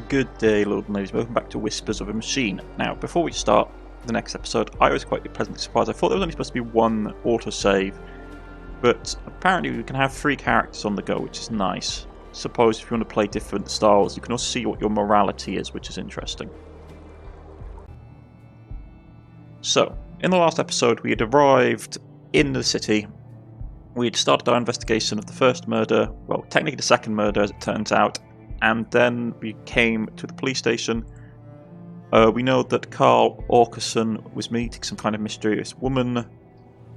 Good day, Lord and ladies. Welcome back to Whispers of a Machine. Now, before we start the next episode, I was quite pleasantly surprised. I thought there was only supposed to be one autosave, but apparently we can have 3 characters on the go, which is nice. Suppose if you want to play different styles, you can also see what your morality is, which is interesting. So, in the last episode, we had arrived in the city. We had started our investigation of the first murder, well, technically the second murder as it turns out, and then we came to the police station. We know that Carl Orkerson was meeting some kind of mysterious woman,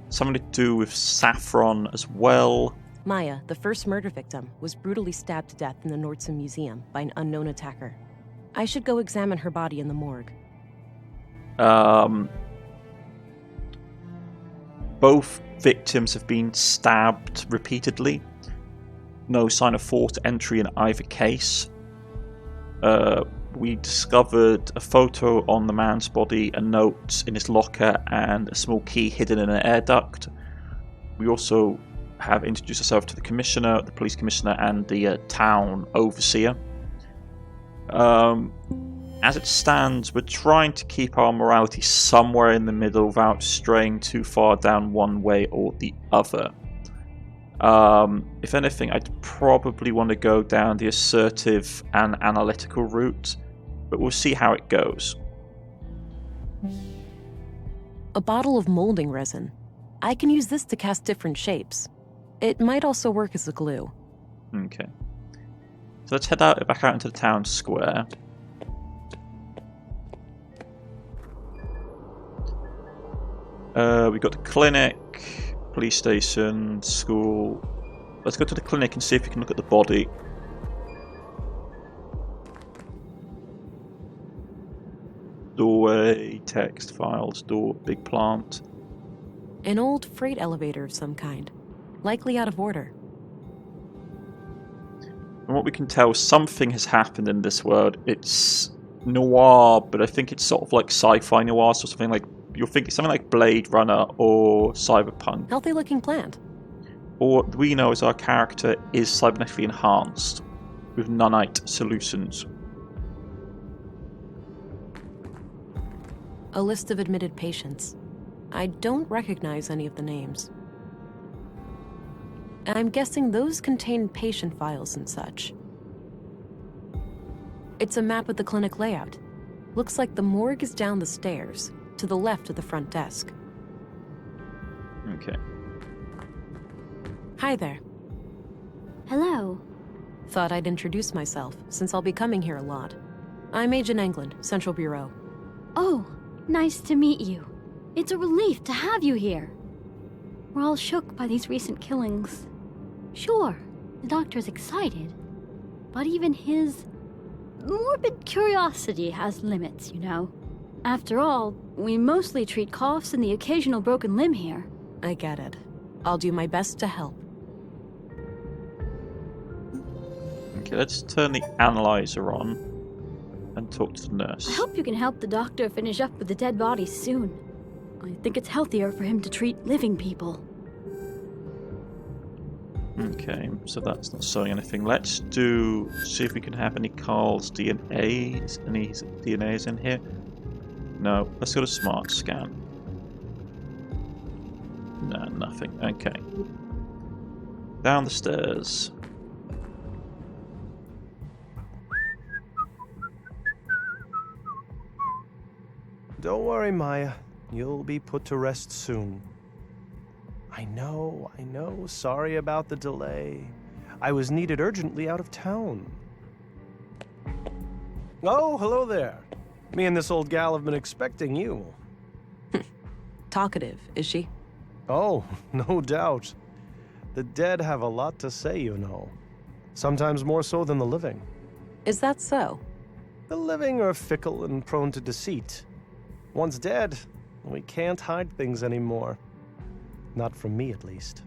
something to do with Saffron as well. Maya, the first murder victim, was brutally stabbed to death in the Nordson Museum by an unknown attacker. I should go examine her body in the morgue. Both victims have been stabbed repeatedly. No sign of forced entry in either case. We discovered a photo on the man's body, a note in his locker, and a small key hidden in an air duct. We also have introduced ourselves to the commissioner, the police commissioner, and the town overseer. As it stands, we're trying to keep our morality somewhere in the middle without straying too far down one way or the other. If anything, I'd probably want to go down the assertive and analytical route, but we'll see how it goes. A bottle of molding resin. I can use this to cast different shapes. It might also work as a glue. Okay. So let's head back out into the town square. We've got the clinic, police station, school. Let's go to the clinic and see if we can look at the body. Doorway, text, files, door, big plant. An old freight elevator of some kind, likely out of order. From what we can tell, something has happened in this world. It's noir, but I think it's sort of like sci-fi noir, so something like you're thinking something like Blade Runner or Cyberpunk. Healthy-looking plant. Or what we know is our character is cybernetically enhanced with nanite solutions. A list of admitted patients. I don't recognize any of the names. I'm guessing those contain patient files and such. It's a map of the clinic layout. Looks like the morgue is down the stairs, to the left of the front desk. Okay. Hi there. Hello. Thought I'd introduce myself, since I'll be coming here a lot. I'm Agent England, Central Bureau. Oh, nice to meet you. It's a relief to have you here. We're all shook by these recent killings. Sure, the doctor's excited, but even his morbid curiosity has limits, you know. After all, we mostly treat coughs and the occasional broken limb here. I get it. I'll do my best to help. Okay, let's turn the analyzer on and talk to the nurse. I hope you can help the doctor finish up with the dead bodies soon. I think it's healthier for him to treat living people. Okay, so that's not showing anything. Let's see if we can have any Carl's DNA. Any DNAs in here? No, let's go to smart scan. No, nothing. Okay. Down the stairs. Don't worry, Maya. You'll be put to rest soon. I know. Sorry about the delay. I was needed urgently out of town. Oh, hello there. Me and this old gal have been expecting you. Talkative, is she? Oh, no doubt. The dead have a lot to say, you know. Sometimes more so than the living. Is that so? The living are fickle and prone to deceit. Once dead, we can't hide things anymore. Not from me, at least.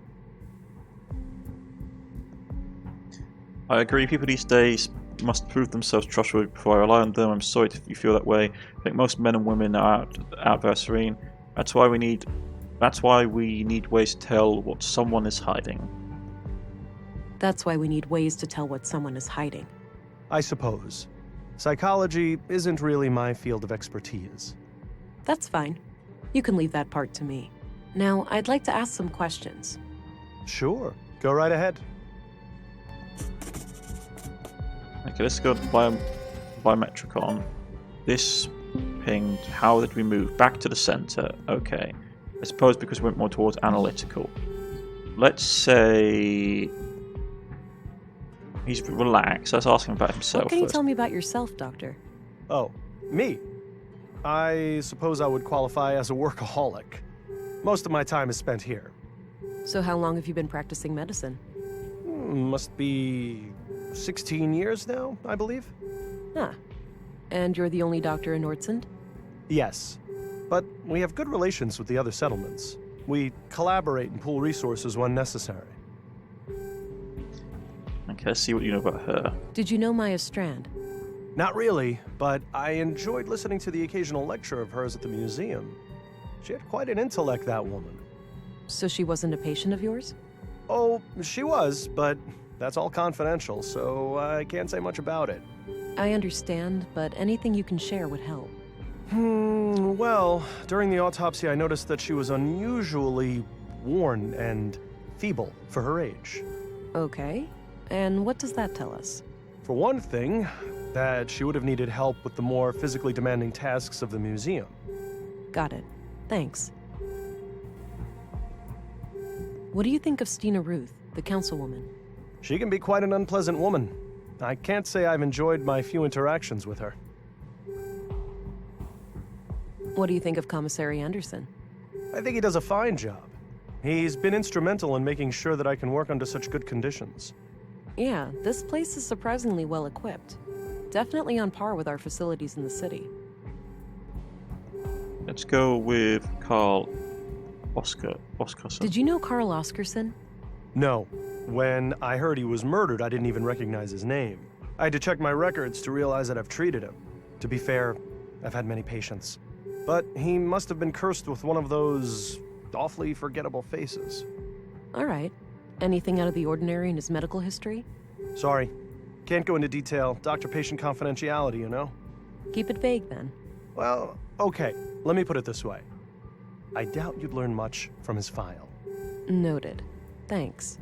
I agree, people these days must prove themselves trustworthy before I rely on them. I'm sorry if you feel that way. I think most men and women are out there serene. That's why we need ways to tell what someone is hiding. That's why we need ways to tell what someone is hiding. I suppose. Psychology isn't really my field of expertise. That's fine. You can leave that part to me. Now, I'd like to ask some questions. Sure, go right ahead. Okay, let's go to biometricon. This pinged. How did we move? Back to the center. Okay. I suppose because we went more towards analytical. Let's say he's relaxed. Let's ask him about himself What can you first. tell me about yourself, Doctor? Oh, me? I suppose I would qualify as a workaholic. Most of my time is spent here. So how long have you been practicing medicine? Must be 16 years now, I believe. Huh. And you're the only doctor in Nordsund? Yes, but we have good relations with the other settlements. We collaborate and pool resources when necessary. Okay, let's see what you know about her. Did you know Maya Strand? Not really, but I enjoyed listening to the occasional lecture of hers at the museum. She had quite an intellect, that woman. So she wasn't a patient of yours? Oh, she was, but that's all confidential, so I can't say much about it. I understand, but anything you can share would help. Well, during the autopsy I noticed that she was unusually worn and feeble for her age. Okay. And what does that tell us? For one thing, that she would have needed help with the more physically demanding tasks of the museum. Got it. Thanks. What do you think of Stina Ruth, the councilwoman? She can be quite an unpleasant woman. I can't say I've enjoyed my few interactions with her. What do you think of Commissary Anderson? I think he does a fine job. He's been instrumental in making sure that I can work under such good conditions. Yeah, this place is surprisingly well equipped. Definitely on par with our facilities in the city. Let's go with Carl Oscarson. Did you know Carl Oscarson? No. When I heard he was murdered, I didn't even recognize his name. I had to check my records to realize that I've treated him. To be fair, I've had many patients. But he must have been cursed with one of those awfully forgettable faces. All right. Anything out of the ordinary in his medical history? Sorry. Can't go into detail. Doctor-patient confidentiality, you know? Keep it vague, then. Well, okay. Let me put it this way. I doubt you'd learn much from his file. Noted. Thanks.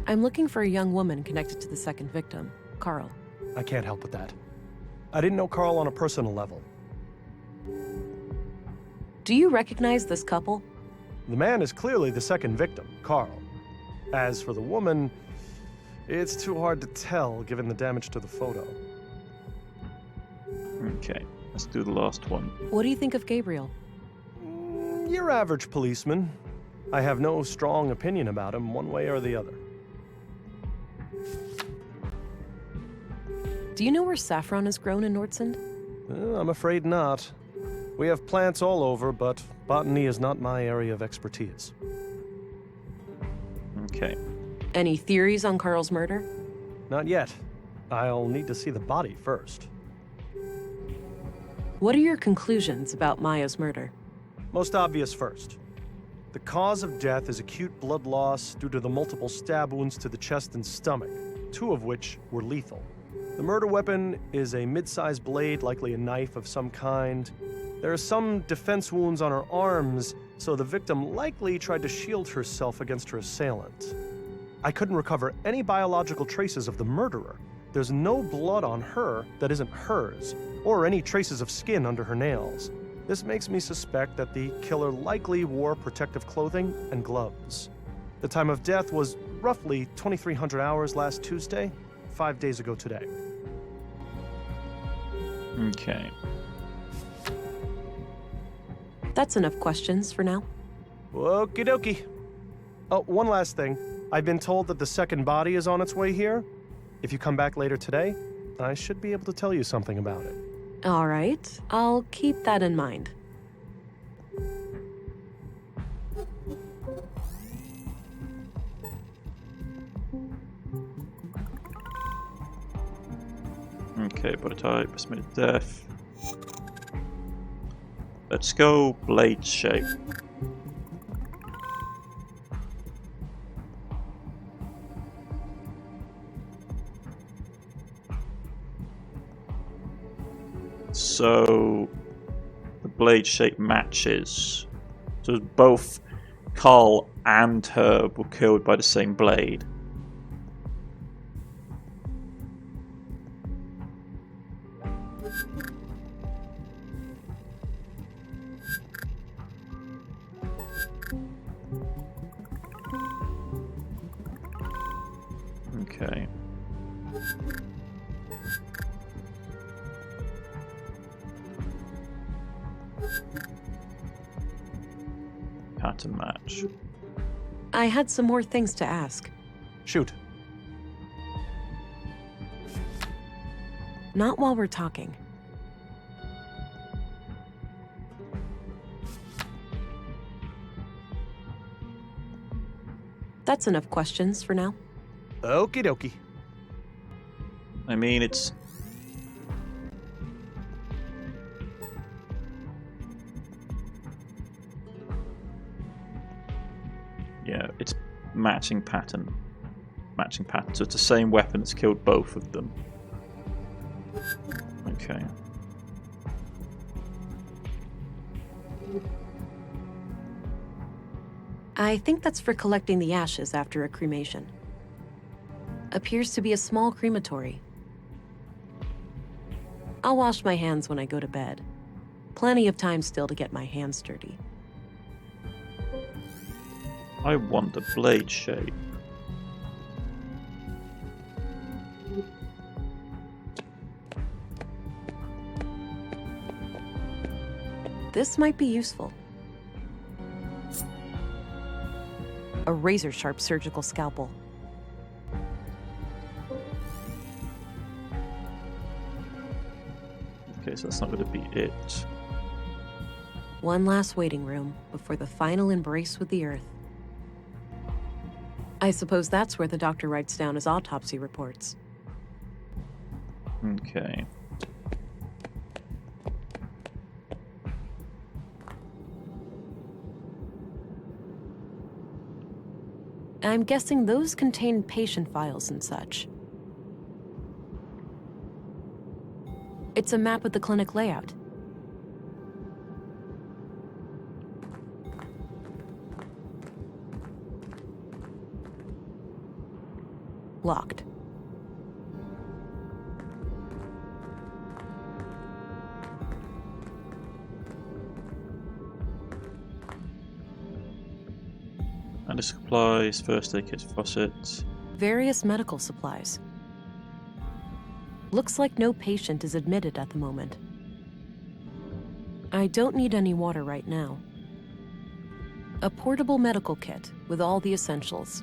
I'm looking for a young woman connected to the second victim, Carl. I can't help with that. I didn't know Carl on a personal level. Do you recognize this couple? The man is clearly the second victim, Carl. As for the woman, it's too hard to tell given the damage to the photo. Okay, let's do the last one. What do you think of Gabriel? Your average policeman. I have no strong opinion about him one way or the other. Do you know where saffron is grown in Nordsund? I'm afraid not. We have plants all over, but botany is not my area of expertise. Okay. Any theories on Carl's murder? Not yet. I'll need to see the body first. What are your conclusions about Maya's murder? Most obvious first. The cause of death is acute blood loss due to the multiple stab wounds to the chest and stomach, 2 of which were lethal. The murder weapon is a mid-sized blade, likely a knife of some kind. There are some defense wounds on her arms, so the victim likely tried to shield herself against her assailant. I couldn't recover any biological traces of the murderer. There's no blood on her that isn't hers, or any traces of skin under her nails. This makes me suspect that the killer likely wore protective clothing and gloves. The time of death was roughly 2300 hours last Tuesday, 5 days ago today. Okay. That's enough questions for now. Okie dokie. Oh, one last thing. I've been told that the second body is on its way here. If you come back later today, I should be able to tell you something about it. All right, I'll keep that in mind. Okay, body type, estimated death. Let's go blade shape. So the blade shape matches. So both Carl and Herb were killed by the same blade. Okay. Pattern match. I had some more things to ask. Shoot. Not while we're talking. That's enough questions for now. Okie dokie. I mean, it's... Yeah, it's matching pattern. Matching pattern. So it's the same weapon that's killed both of them. Okay. I think that's for collecting the ashes after a cremation. Appears to be a small crematory. I'll wash my hands when I go to bed. Plenty of time still to get my hands dirty. I want the blade shape. This might be useful. A razor-sharp surgical scalpel. Okay, so that's not going to be it. One last waiting room before the final embrace with the earth. I suppose that's where the doctor writes down his autopsy reports. Okay. I'm guessing those contain patient files and such. It's a map of the clinic layout. Locked. And supplies, first aid kit, faucet. Various medical supplies. Looks like no patient is admitted at the moment. I don't need any water right now. A portable medical kit with all the essentials.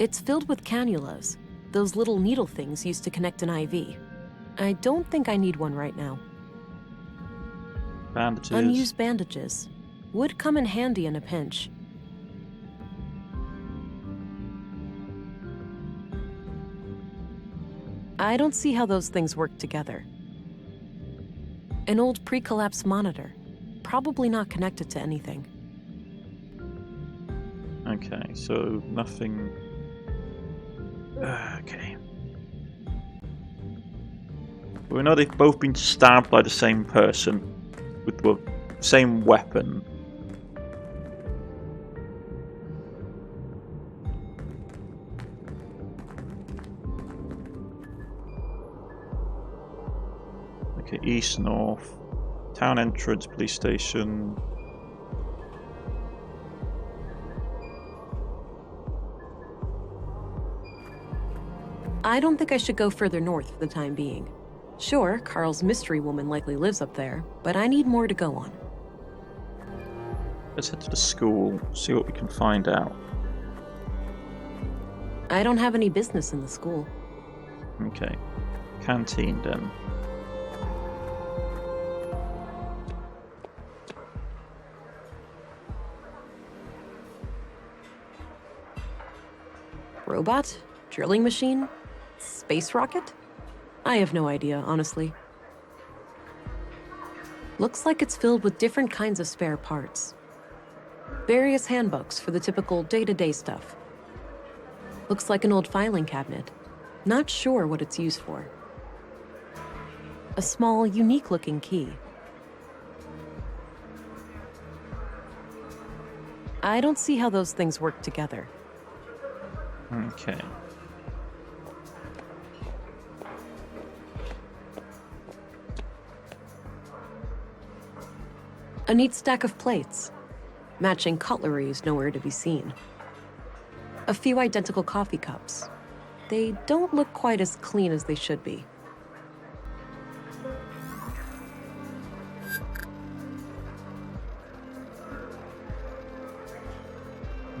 It's filled with cannulas, those little needle things used to connect an IV. I don't think I need one right now. Bandages. Unused bandages. Would come in handy in a pinch. I don't see how those things work together. An old pre-collapse monitor. Probably not connected to anything. Okay, so nothing... okay. We know they've both been stabbed by the same person with the same weapon. Okay, east, north, town entrance, police station. I don't think I should go further north for the time being. Sure, Carl's mystery woman likely lives up there, but I need more to go on. Let's head to the school, see what we can find out. I don't have any business in the school. Okay, canteen then. Robot? Drilling machine? Space rocket? I have no idea, honestly. Looks like it's filled with different kinds of spare parts. Various handbooks for the typical day-to-day stuff. Looks like an old filing cabinet. Not sure what it's used for. A small, unique-looking key. I don't see how those things work together. Okay. A neat stack of plates. Matching cutlery is nowhere to be seen. A few identical coffee cups. They don't look quite as clean as they should be.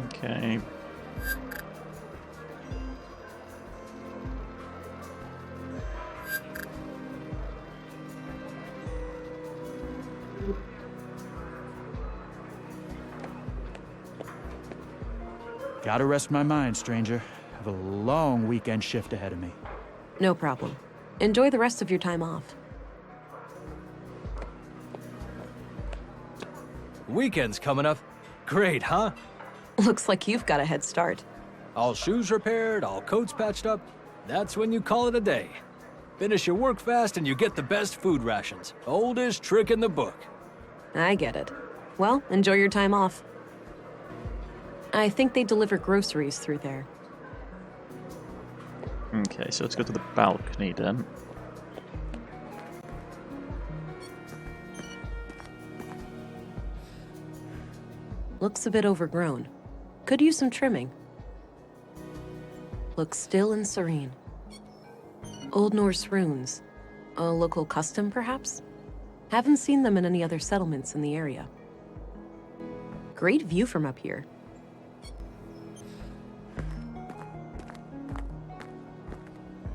Okay. Gotta rest my mind, stranger. Have a long weekend shift ahead of me. No problem. Enjoy the rest of your time off. Weekend's coming up. Great, huh? Looks like you've got a head start. All shoes repaired, all coats patched up. That's when you call it a day. Finish your work fast and you get the best food rations. Oldest trick in the book. I get it. Well, enjoy your time off. I think they deliver groceries through there. Okay, so let's go to the balcony then. Looks a bit overgrown. Could use some trimming. Looks still and serene. Old Norse runes. A local custom, perhaps? Haven't seen them in any other settlements in the area. Great view from up here.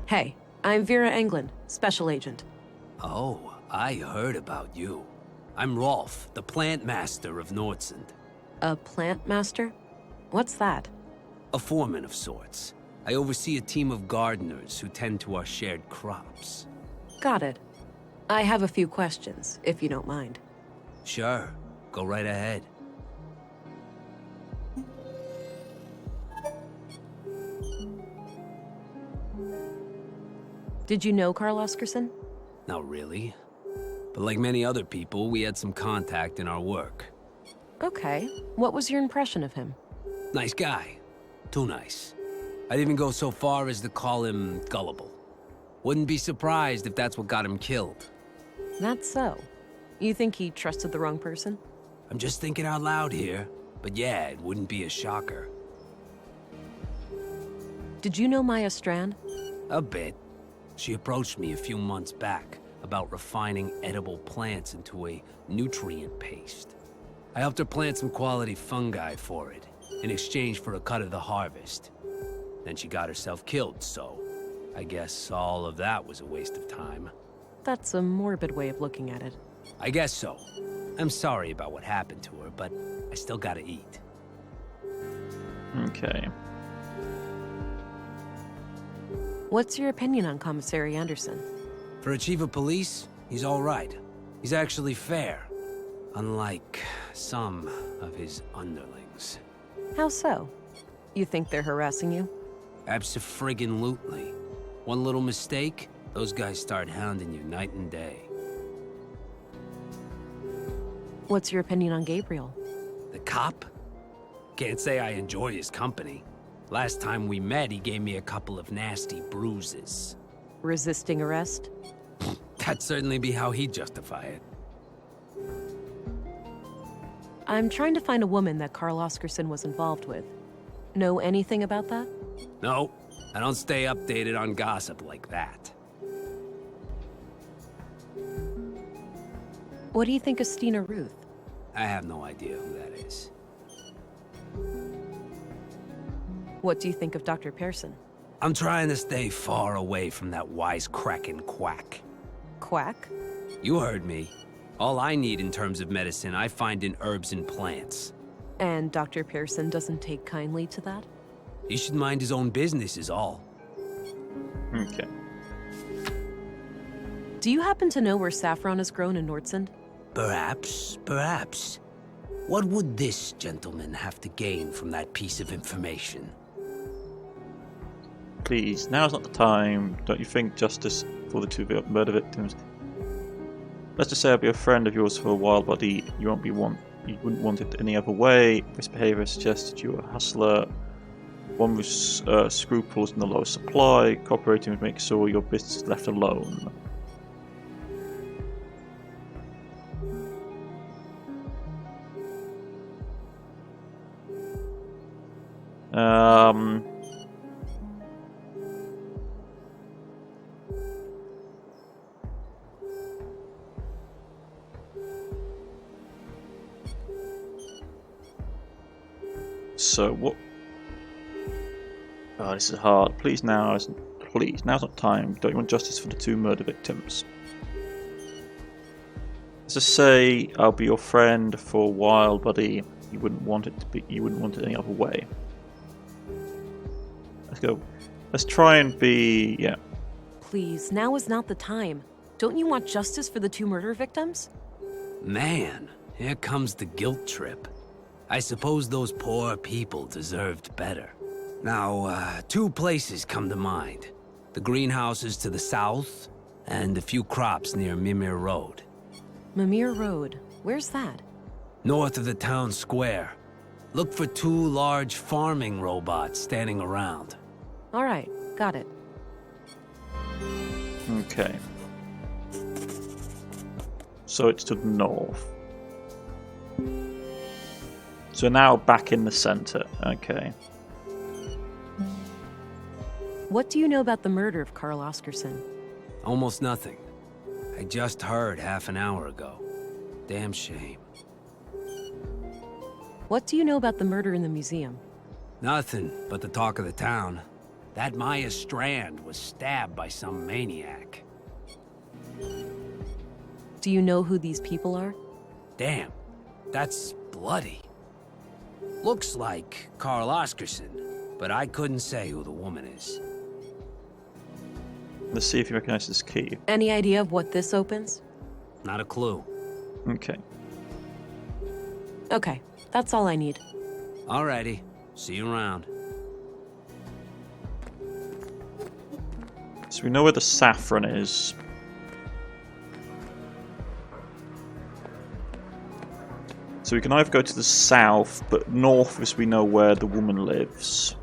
Hey, I'm Vera Englund, Special Agent. Oh, I heard about you. I'm Rolf, the plant master of Nordsund. A plant master? What's that? A foreman of sorts. I oversee a team of gardeners who tend to our shared crops. Got it. I have a few questions, if you don't mind. Sure, go right ahead. Did you know Carl Oscarsson? Not really. But like many other people, we had some contact in our work. Okay. What was your impression of him? Nice guy. Too nice. I'd even go so far as to call him gullible. Wouldn't be surprised if that's what got him killed. That's so. You think he trusted the wrong person? I'm just thinking out loud here. But yeah, it wouldn't be a shocker. Did you know Maya Strand? A bit. She approached me a few months back about refining edible plants into a nutrient paste. I helped her plant some quality fungi for it, in exchange for a cut of the harvest. Then she got herself killed, so I guess all of that was a waste of time. That's a morbid way of looking at it. I guess so. I'm sorry about what happened to her, but I still gotta eat. Okay. What's your opinion on Commissary Anderson? For a chief of police, he's all right. He's actually fair. Unlike some of his underlings. How so? You think they're harassing you? Abso-friggin-lutely. One little mistake, those guys start hounding you night and day. What's your opinion on Gabriel? The cop? Can't say I enjoy his company. Last time we met, he gave me a couple of nasty bruises. Resisting arrest? That'd certainly be how he'd justify it. I'm trying to find a woman that Carl Oscarsson was involved with. Know anything about that? No, I don't stay updated on gossip like that. What do you think of Stina Ruth? I have no idea who that is. What do you think of Dr. Pearson? I'm trying to stay far away from that wisecracking quack. Quack? You heard me. All I need in terms of medicine, I find in herbs and plants. And Dr. Pearson doesn't take kindly to that? He should mind his own business is all. Okay. Do you happen to know where saffron is grown in Nordsund? Perhaps, perhaps. What would this gentleman have to gain from that piece of information? Please, now's not the time. Don't you think justice for the two murder victims? Let's just say I'll be a friend of yours for a while, buddy. You wouldn't want it any other way. This behaviour suggests that you're a hustler, one with scruples in the lowest supply. Cooperating would make sure your business is left alone. So what? Oh, this is hard. Please, now's not time. Don't you want justice for the two murder victims? Let's just say I'll be your friend for a while, buddy. You wouldn't want it any other way. Let's go. Let's try and be, yeah. Please, now is not the time. Don't you want justice for the two murder victims? Man, here comes the guilt trip. I suppose those poor people deserved better. Now, two places come to mind. The greenhouses to the south, and a few crops near Mimir Road. Mimir Road. Where's that? North of the town square. Look for two large farming robots standing around. Alright, got it. Okay. So it's to the north. So now back in the center. Okay. What do you know about the murder of Carl Oscarson? Almost nothing. I just heard half an hour ago. Damn shame. What do you know about the murder in the museum? Nothing but the talk of the town. That Maya Strand was stabbed by some maniac. Do you know who these people are? Damn, that's bloody. Looks like Carl Oscarson, but I couldn't say who the woman is. Let's see if you recognize this key. Any idea of what this opens? Not a clue. Okay. Okay, that's all I need. Alrighty, see you around. So we know where the saffron is. So we can either go to the south, but north as we know where the woman lives.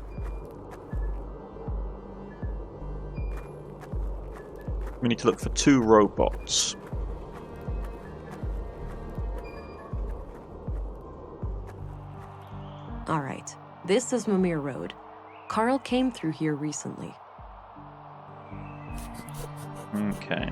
We need to look for two robots. Alright, this is Mimir Road. Carl came through here recently. Okay.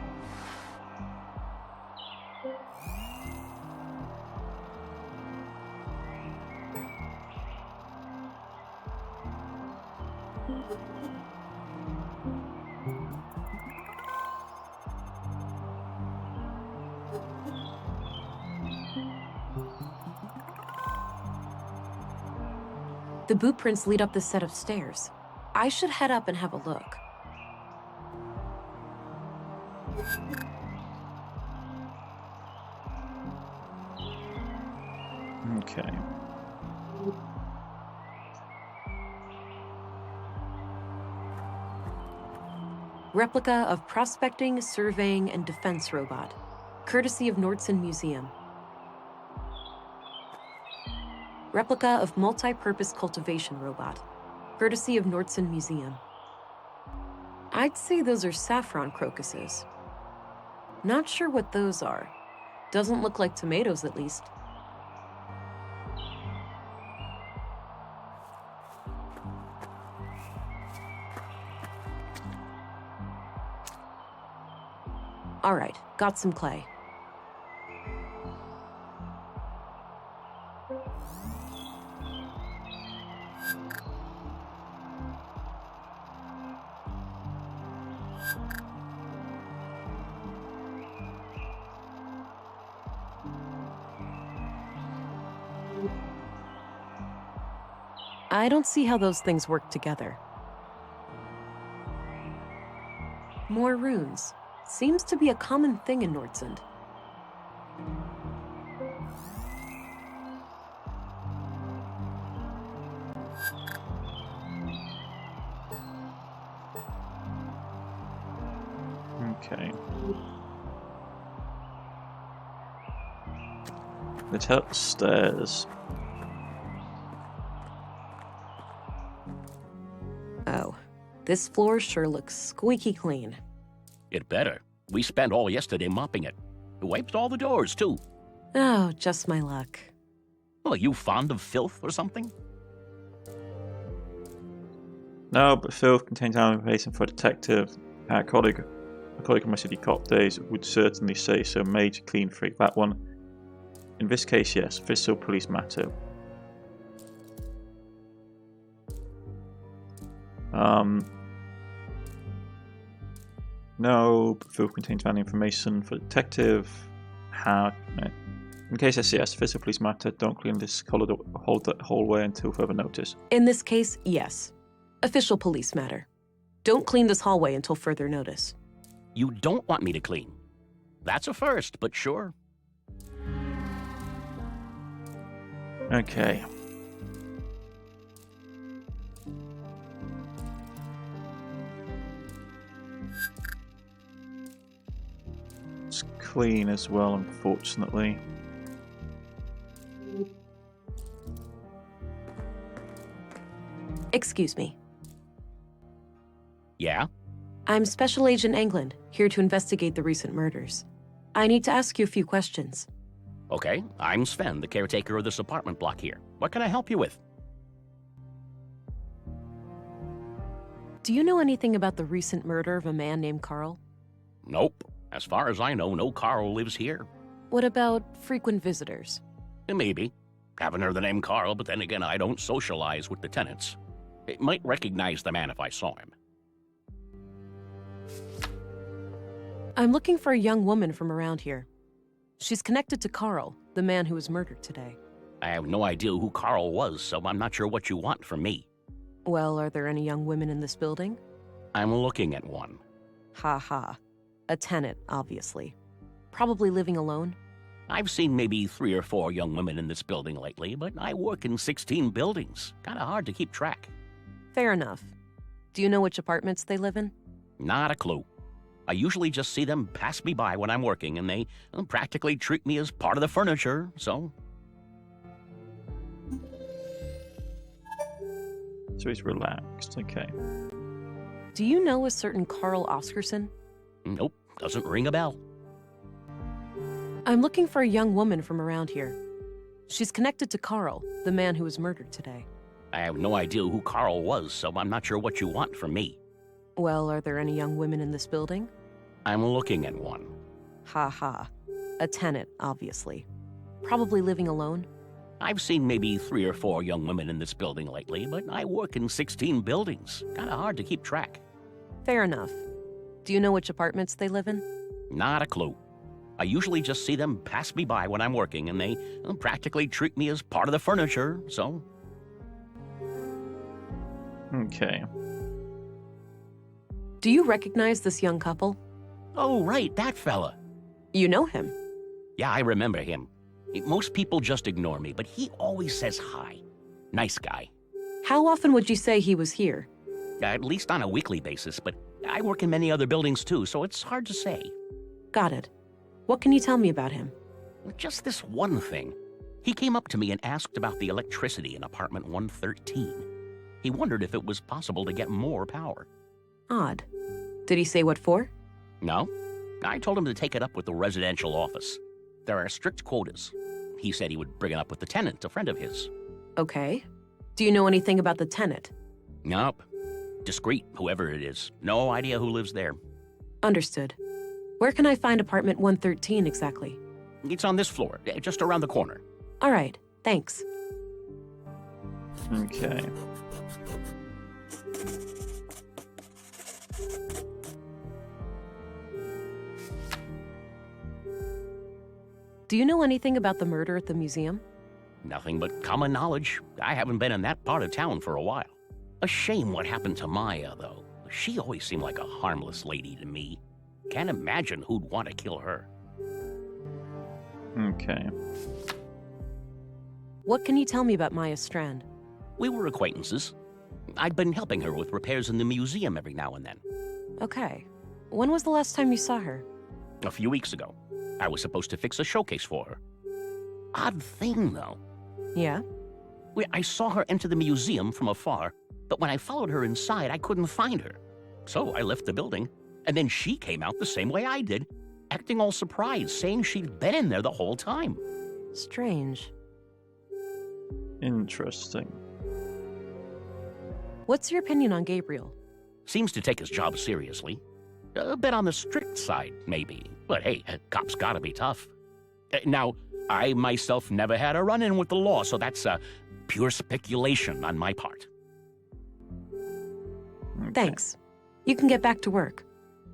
The boot prints lead up this set of stairs. I should head up and have a look. Okay. Replica of prospecting, surveying, and defense robot. Courtesy of Nordson Museum. Replica of multi-purpose cultivation robot. Courtesy of Nordson Museum. I'd say those are saffron crocuses. Not sure what those are. Doesn't look like tomatoes, at least. All right, got some clay. I don't see how those things work together. More runes. Seems to be a common thing in Nordsund. Okay. Let's head upstairs. Oh, this floor sure looks squeaky clean. It better. We spent all yesterday mopping it. Wiped all the doors, too. Oh, just my luck. Well, are you fond of filth or something? No, but filth contains information for a detective. A colleague of my city cop days would certainly say so. Major clean freak, that one. In this case, yes, official police matter. No, but filth contains valuable information for detective. How? In case yes, official police matter. Don't clean this hallway until further notice. In this case, yes. Official police matter. Don't clean this hallway until further notice. You don't want me to clean. That's a first, but sure. Okay. It's clean as well, unfortunately. Excuse me. Yeah? I'm Special Agent England, here to investigate the recent murders. I need to ask you a few questions. Okay, I'm Sven, the caretaker of this apartment block here. What can I help you with? Do you know anything about the recent murder of a man named Carl? Nope. As far as I know, no Carl lives here. What about frequent visitors? Maybe. Haven't heard the name Carl, but then again, I don't socialize with the tenants. I might recognize the man if I saw him. I'm looking for a young woman from around here. She's connected to Carl, the man who was murdered today. I have no idea who Carl was, so I'm not sure what you want from me. Well, are there any young women in this building? I'm looking at one. Ha ha. A tenant, obviously. Probably living alone? I've seen maybe 3 or 4 young women in this building lately, but I work in 16 buildings. Kinda hard to keep track. Fair enough. Do you know which apartments they live in? Not a clue. I usually just see them pass me by when I'm working, and they practically treat me as part of the furniture, so... So he's relaxed, okay. Do you know a certain Carl Oscarson? Nope, doesn't ring a bell. I'm looking for a young woman from around here. She's connected to Carl, the man who was murdered today. I have no idea who Carl was, so I'm not sure what you want from me. Well, are there any young women in this building? I'm looking at one. Ha ha. A tenant, obviously. Probably living alone? I've seen maybe 3 or 4 young women in this building lately, but I work in 16 buildings. Kinda hard to keep track. Fair enough. Do you know which apartments they live in? Not a clue. I usually just see them pass me by when I'm working, and they practically treat me as part of the furniture, so... Okay. Do you recognize this young couple? Oh, right, that fella. You know him. Yeah, I remember him. Most people just ignore me, but he always says hi. Nice guy. How often would you say he was here? At least on a weekly basis, but I work in many other buildings too, so it's hard to say. Got it. What can you tell me about him? Just this one thing. He came up to me and asked about the electricity in apartment 113. He wondered if it was possible to get more power. Odd. Did he say what for? No. I told him to take it up with the residential office. There are strict quotas. He said he would bring it up with the tenant, a friend of his. Okay. Do you know anything about the tenant? Nope. Discreet, whoever it is. No idea who lives there. Understood. Where can I find apartment 113 exactly? It's on this floor, just around the corner. All right. Thanks. Okay. Do you know anything about the murder at the museum? Nothing but common knowledge. I haven't been in that part of town for a while. A shame what happened to Maya, though. She always seemed like a harmless lady to me. Can't imagine who'd want to kill her. Okay. What can you tell me about Maya Strand? We were acquaintances. I'd been helping her with repairs in the museum every now and then. Okay. When was the last time you saw her? A few weeks ago. I was supposed to fix a showcase for her. Odd thing, though. Yeah? I saw her enter the museum from afar, but when I followed her inside, I couldn't find her. So I left the building, and then she came out the same way I did, acting all surprised, saying she'd been in there the whole time. Strange. Interesting. What's your opinion on Gabriel? Seems to take his job seriously. A bit on the strict side, maybe. But hey, cops gotta be tough. Now, I myself never had a run-in with the law, so that's pure speculation on my part. Okay. Thanks. You can get back to work.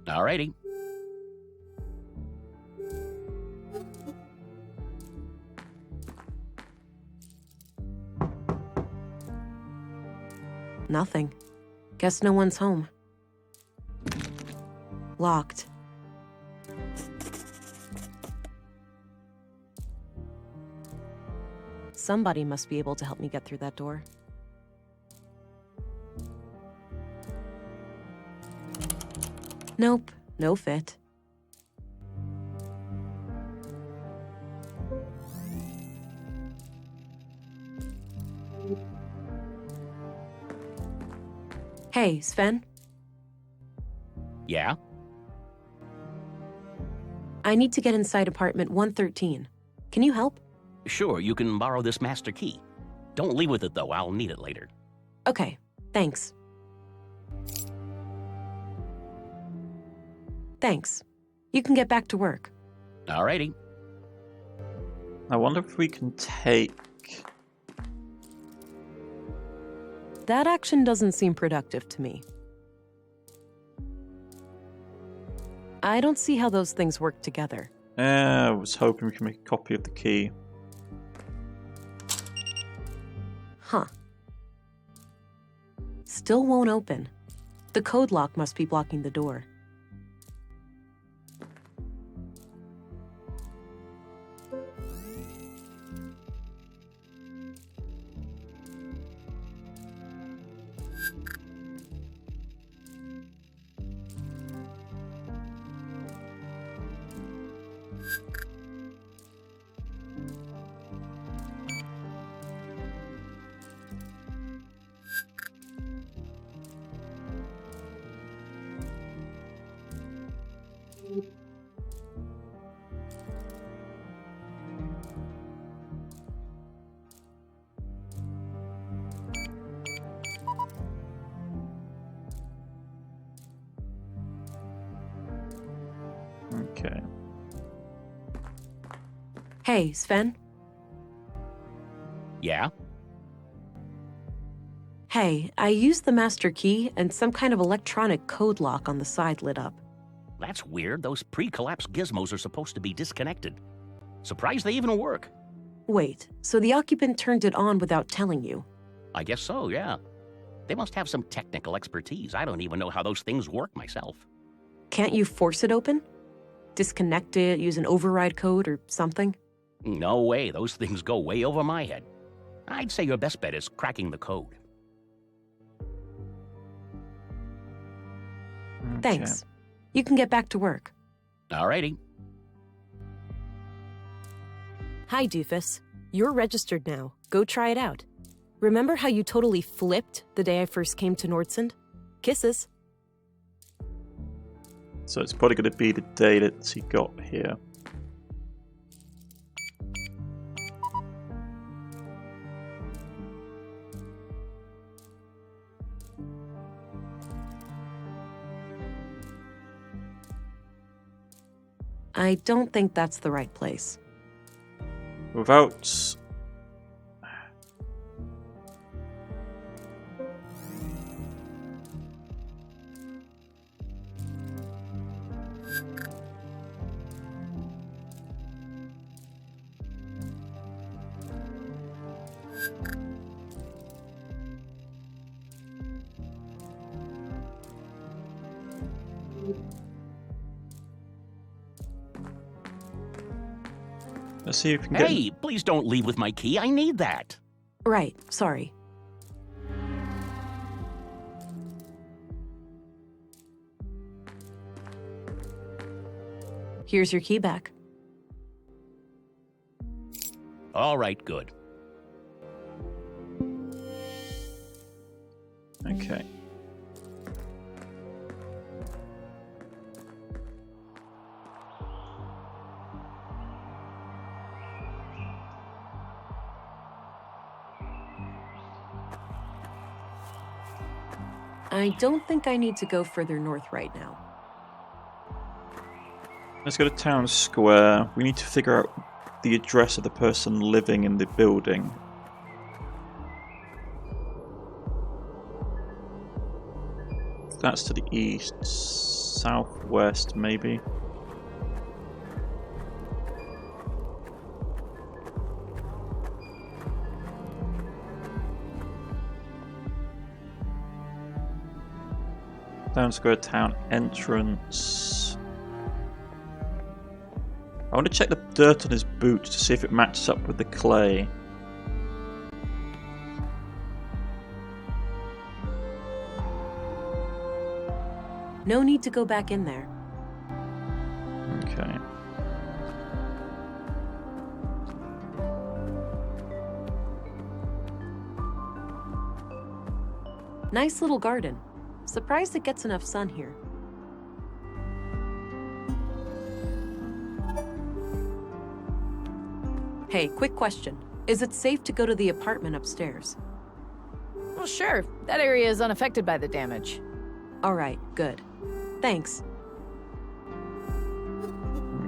Alrighty. Nothing. Guess no one's home. Locked. Somebody must be able to help me get through that door. Nope, no fit. Hey, Sven? Yeah? I need to get inside apartment 113. Can you help? Sure, you can borrow this master key. Don't leave with it, though. I'll need it later. Okay, thanks. Thanks. You can get back to work. Alrighty. I wonder if we can take... That action doesn't seem productive to me. I don't see how those things work together. I was hoping we can make a copy of the key. Huh. Still won't open. The code lock must be blocking the door. Okay. Hey, Sven? Yeah? Hey, I used the master key and some kind of electronic code lock on the side lit up. That's weird. Those pre-collapse gizmos are supposed to be disconnected. Surprised they even work. Wait, so the occupant turned it on without telling you? I guess so, yeah. They must have some technical expertise. I don't even know how those things work myself. Can't you force it open? Disconnect it, use an override code or something? No way. Those things go way over my head. I'd say your best bet is cracking the code. Thanks. You can get back to work. Alrighty. Hi, Doofus. You're registered now. Go try it out. Remember how you totally flipped the day I first came to Nordsund? Kisses. So it's probably going to be the day that he got here. I don't think that's the right place. Without... Let's see if we can get... Hey, please don't leave with my key. I need that. Right, sorry. Here's your key back. All right, good. Okay. I don't think I need to go further north right now. Let's go to town square. We need to figure out the address of the person living in the building. That's to the east, southwest, maybe. Town square, town entrance. I want to check the dirt on his boots to see if it matches up with the clay. No need to go back in there. Okay. Nice little garden. Surprised it gets enough sun here. Hey, quick question. Is it safe to go to the apartment upstairs? Well, sure. That area is unaffected by the damage. All right, good. Thanks.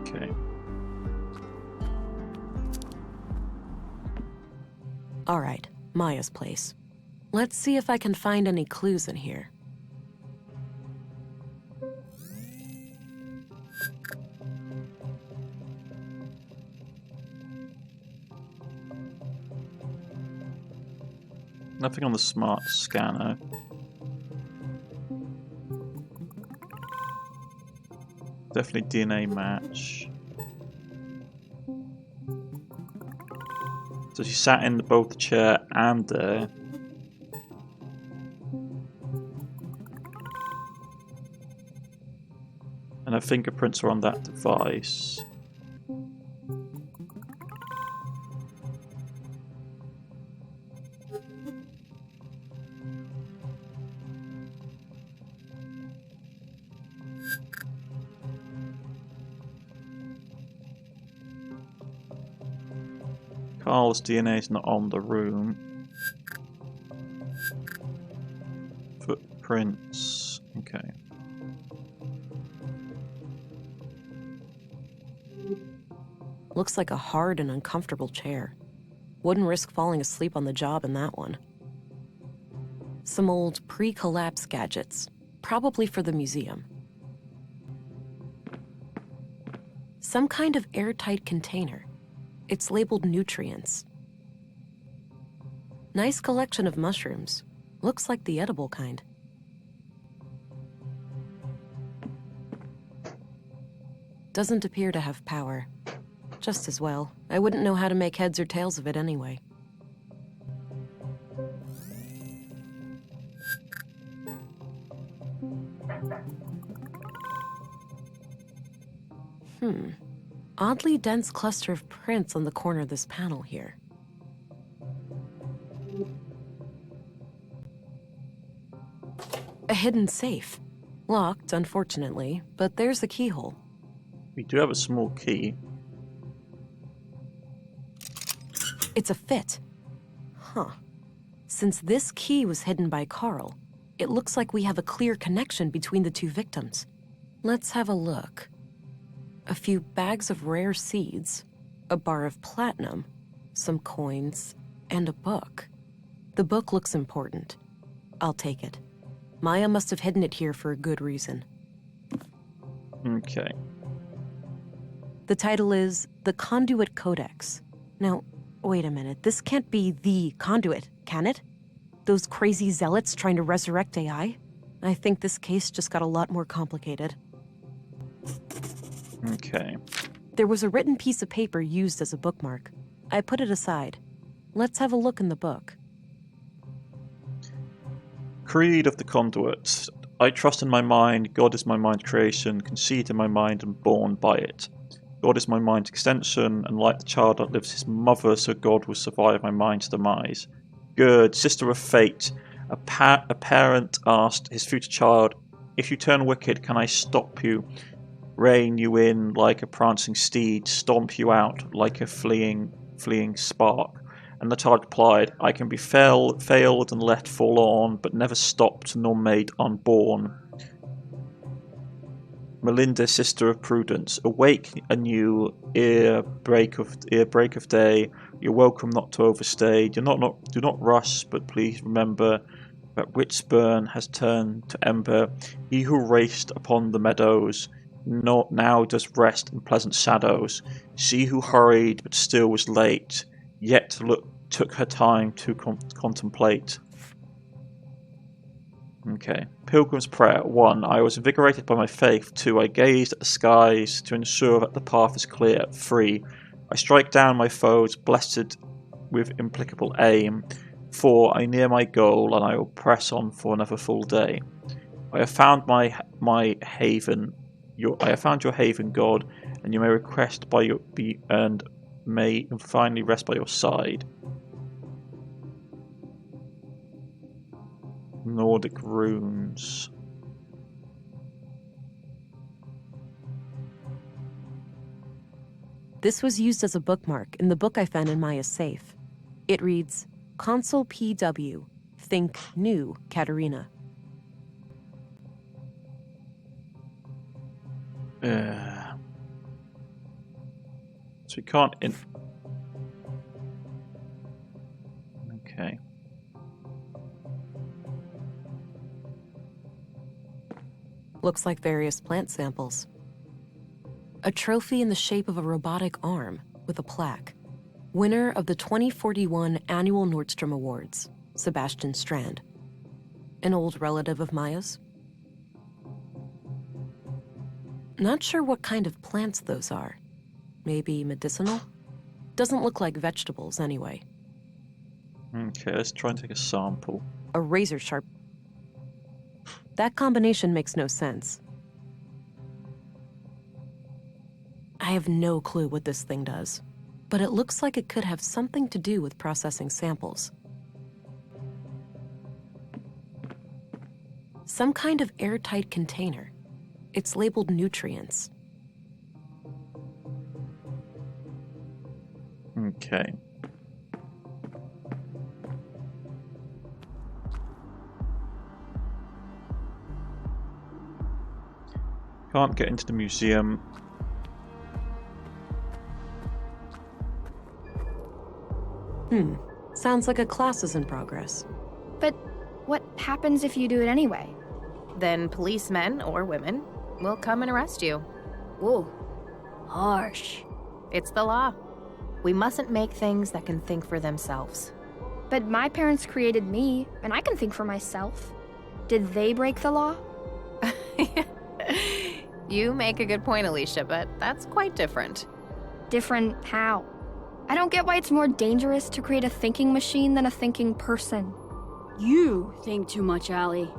Okay. All right, Maya's place. Let's see if I can find any clues in here. Nothing on the smart scanner. Definitely DNA match. So she sat in both the chair and there. And her fingerprints are on that device. Carl's DNA is not on the room. Footprints. Okay. Looks like a hard and uncomfortable chair. Wouldn't risk falling asleep on the job in that one. Some old pre-collapse gadgets, probably for the museum. Some kind of airtight container. It's labeled nutrients. Nice collection of mushrooms. Looks like the edible kind. Doesn't appear to have power. Just as well. I wouldn't know how to make heads or tails of it anyway. Oddly dense cluster of prints on the corner of this panel here. A hidden safe. Locked, unfortunately, but there's the keyhole. We do have a small key. It's a fit. Huh. Since this key was hidden by Carl, it looks like we have a clear connection between the two victims. Let's have a look. A few bags of rare seeds, a bar of platinum, some coins, and a book. The book looks important. I'll take it. Maya must have hidden it here for a good reason. Okay. The title is The Conduit Codex. Now, wait a minute. This can't be the Conduit, can it? Those crazy zealots trying to resurrect AI? I think this case just got a lot more complicated. Okay. There was a written piece of paper used as a bookmark. I put it aside. Let's have a look in the book. Creed of the Conduit. I trust in my mind. God is my mind's creation, conceived in my mind and born by it. God is my mind's extension, and like the child outlives his mother, so God will survive my mind's demise. Good. Sister of fate. A parent asked his future child, if you turn wicked, can I stop you? Rein you in like a prancing steed, stomp you out like a fleeing spark. And the child replied, I can be failed and let forlorn, but never stopped nor made unborn. Melinda, sister of prudence, awake anew, ere break of day. You're welcome not to overstay. Do not rush, but please remember that which burn has turned to ember. He who raced upon the meadows now does rest in pleasant shadows. She who hurried but still was late, yet took her time to contemplate. Okay. Pilgrim's Prayer. 1. I was invigorated by my faith. 2. I gazed at the skies to ensure that the path is clear. 3. I strike down my foes, blessed with implacable aim. 4. I near my goal, and I will press on for another full day. I have found my haven. I have found your haven, God, and you may request and may finally rest by your side. Nordic runes. This was used as a bookmark in the book I found in Maya's safe. It reads, Consul PW, think new, Katerina. So we can't Okay. Looks like various plant samples. A trophy in the shape of a robotic arm with a plaque. Winner of the 2041 Annual Nordstrom Awards, Sebastian Strand. An old relative of Maya's? Not sure what kind of plants those are. Maybe medicinal? Doesn't look like vegetables anyway. Okay, let's try and take a sample. A razor sharp. That combination makes no sense. I have no clue what this thing does, but it looks like it could have something to do with processing samples. Some kind of airtight container. It's labeled nutrients. Okay. Can't get into the museum. Sounds like a class is in progress. But what happens if you do it anyway? Then policemen or women will come and arrest you. Whoa. Harsh. It's the law. We mustn't make things that can think for themselves. But my parents created me, and I can think for myself. Did they break the law? You make a good point, Alicia, but that's quite different. Different how? I don't get why it's more dangerous to create a thinking machine than a thinking person. You think too much, Allie.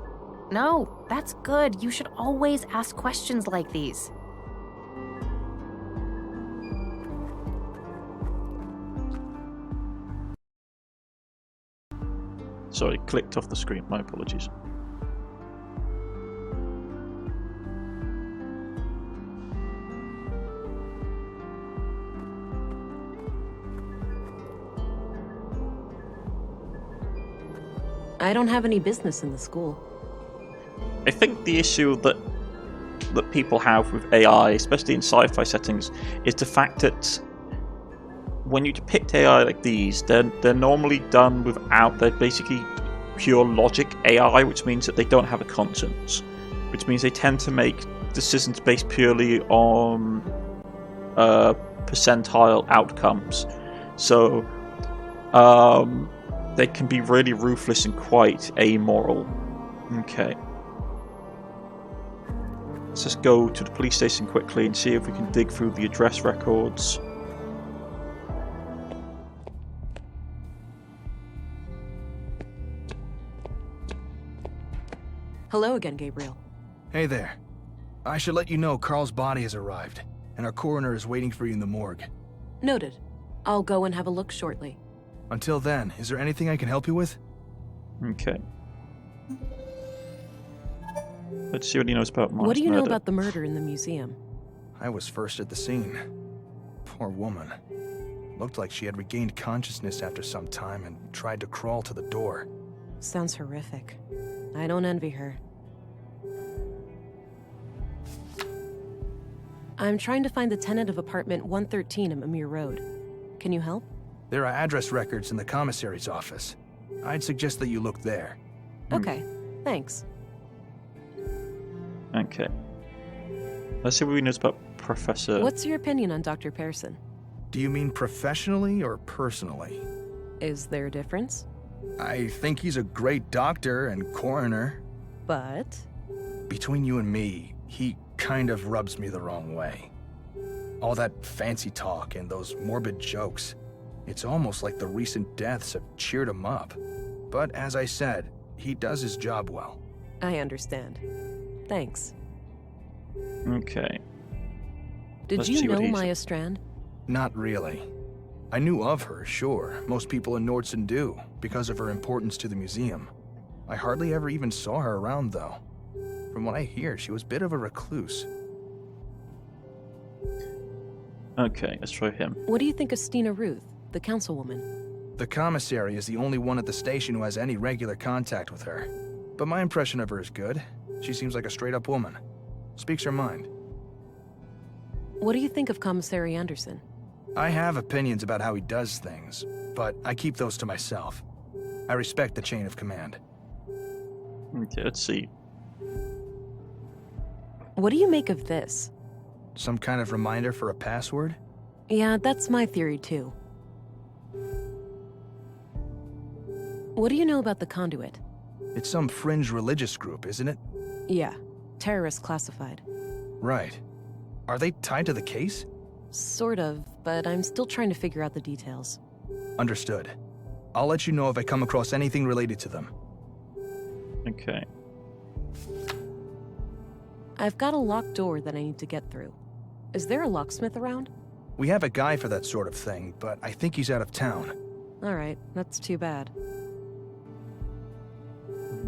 No, that's good. You should always ask questions like these. Sorry, clicked off the screen. My apologies. I don't have any business in the school. I think the issue that people have with AI, especially in sci-fi settings, is the fact that when you depict AI like these, they're normally done without, they're basically pure logic AI, which means that they don't have a conscience, which means they tend to make decisions based purely on percentile outcomes. So they can be really ruthless and quite amoral. Okay. Let's just go to the police station quickly and see if we can dig through the address records. Hello again, Gabriel. Hey there. I should let you know Carl's body has arrived, and our coroner is waiting for you in the morgue. Noted. I'll go and have a look shortly. Until then, is there anything I can help you with? Okay. Let's see what he knows about Mark's What do you know murder. about the murder in the museum? I was first at the scene. Poor woman. Looked like she had regained consciousness after some time and tried to crawl to the door. Sounds horrific. I don't envy her. I'm trying to find the tenant of apartment 113 at Mimir Road. Can you help? There are address records in the commissary's office. I'd suggest that you look there. Okay, thanks. Okay. Let's see what he knows about Professor... What's your opinion on Dr. Pearson? Do you mean professionally or personally? Is there a difference? I think he's a great doctor and coroner. But? Between you and me, he kind of rubs me the wrong way. All that fancy talk and those morbid jokes. It's almost like the recent deaths have cheered him up. But as I said, he does his job well. I understand. Thanks. Okay. Did Let's you see what know he's- Maya Strand? Not really. I knew of her, sure. Most people in Nordson do, because of her importance to the museum. I hardly ever even saw her around, though. From what I hear, she was a bit of a recluse. Okay, let's try him. What do you think of Stina Ruth, the councilwoman? The commissary is the only one at the station who has any regular contact with her. But my impression of her is good. She seems like a straight-up woman. Speaks her mind. What do you think of Commissary Anderson? I have opinions about how he does things, but I keep those to myself. I respect the chain of command. Okay, let's see. What do you make of this? Some kind of reminder for a password? Yeah, that's my theory too. What do you know about the Conduit? It's some fringe religious group, isn't it? Yeah, terrorist classified. Right. Are they tied to the case? Sort of, but I'm still trying to figure out the details. Understood. I'll let you know if I come across anything related to them. Okay. I've got a locked door that I need to get through. Is there a locksmith around? We have a guy for that sort of thing, but I think he's out of town. Alright, that's too bad.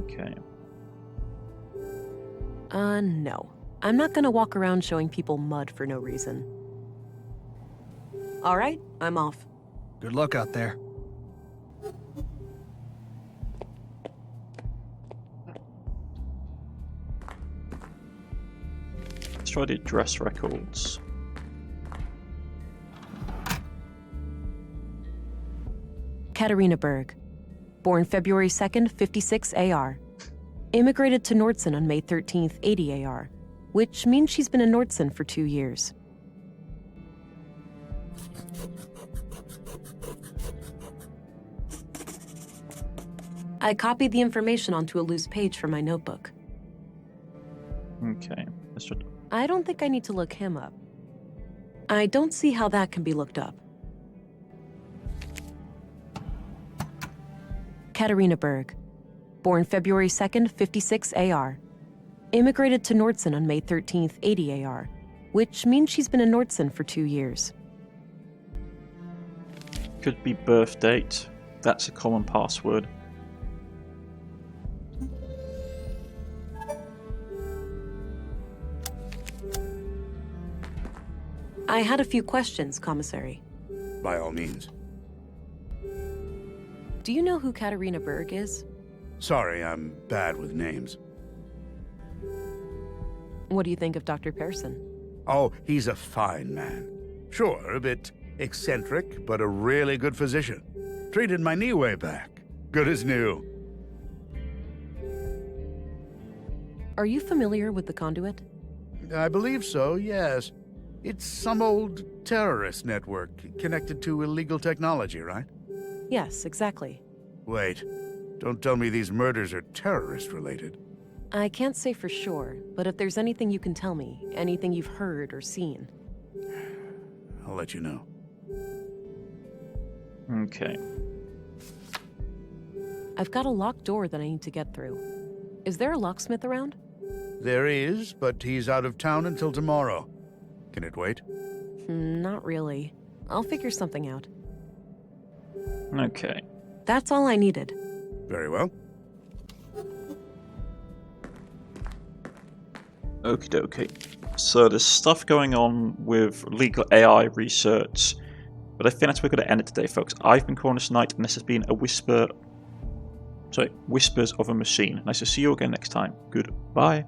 Okay. No. I'm not gonna walk around showing people mud for no reason. Alright, I'm off. Good luck out there. Let's try the address records. Katarina Berg. Born February 2nd, 56 AR. Immigrated to Nordson on May 13th, 80 AR, which means she's been in Nordson for 2 years. I copied the information onto a loose page from my notebook. Okay. Let's try... I don't think I need to look him up. I don't see how that can be looked up. Katarina Berg. Born February 2nd, 56 AR. Immigrated to Nordson on May 13th, 80 AR, which means she's been in Nordson for 2 years. Could be birth date. That's a common password. I had a few questions, Commissary. By all means. Do you know who Katarina Berg is? Sorry, I'm bad with names. What do you think of Dr. Pearson? Oh, he's a fine man. Sure, a bit eccentric, but a really good physician. Treated my knee way back. Good as new. Are you familiar with the Conduit? I believe so, yes. It's some old terrorist network connected to illegal technology, right? Yes, exactly. Wait, don't tell me these murders are terrorist-related. I can't say for sure, but if there's anything you can tell me, anything you've heard or seen. I'll let you know. Okay. I've got a locked door that I need to get through. Is there a locksmith around? There is, but he's out of town until tomorrow. Can it wait? Not really. I'll figure something out. Okay. That's all I needed. Very well. Okie dokie. So there's stuff going on with legal AI research, but I think that's where we're going to end it today, folks. I've been Cornish-Knight, and this has been Whispers of a Machine. Nice to see you again next time. Goodbye.